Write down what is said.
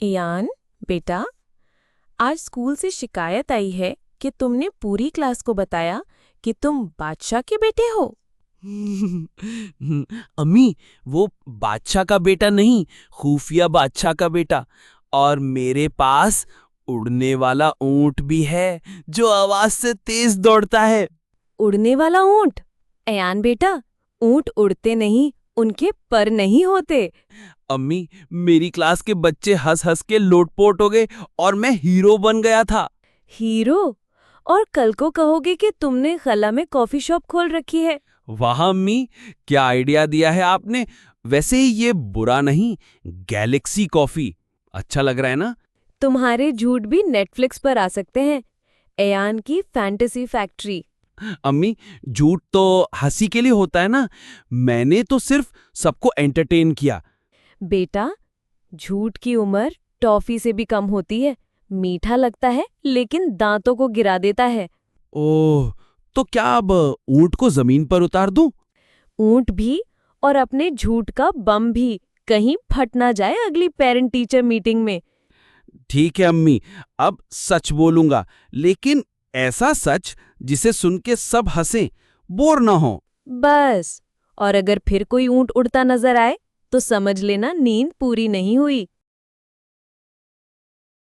Ian, बेटा, आज school से शिकायत आई है कि तुमने पूरी क्लास को बताया कि तुम बादशाह के बेटे हो। अम्मी, वो बादशाह का बेटा नहीं, खुफिया बादशाह का बेटा। और मेरे पास उड़ने वाला ऊंट भी है जो आवाज से तेज दौड़ता है। उड़ने वाला ऊंट? ईयान बेटा, ऊंट उड़ते नहीं, उनके पर नहीं होते। अम्मी, मेरी क्लास के बच्चे हंस हंस के लोटपोट हो गए और मैं हीरो बन गया था। हीरो? और कल को कहोगे कि तुमने खला में कॉफी शॉप खोल रखी है। वाह अम्मी, क्या आइडिया दिया है आपने। वैसे ही ये बुरा नहीं, गैलेक्सी कॉफी अच्छा लग रहा है ना। तुम्हारे झूठ भी नेटफ्लिक्स पर आ सकते हैं। ईयान की फैंटेसी फैक्ट्री। अम्मी, झूठ तो हंसी के लिए होता है ना। मैंने तो सिर्फ सबको एंटरटेन किया। बेटा, झूठ की उम्र टॉफी से भी कम होती है। मीठा लगता है लेकिन दांतों को गिरा देता है। ओह, तो क्या अब ऊंट को जमीन पर उतार दूं? ऊंट भी और अपने झूठ का बम भी, कहीं फट ना जाए अगली पेरेंट टीचर मीटिंग में। ठीक है अम्मी, अब सच बोलूंगा, लेकिन ऐसा सच जिसे सुन के सब हंसे, बोर ना हो। बस। और अगर फिर कोई ऊंट उड़ता नजर आए तो समझ लेना नींद पूरी नहीं हुई।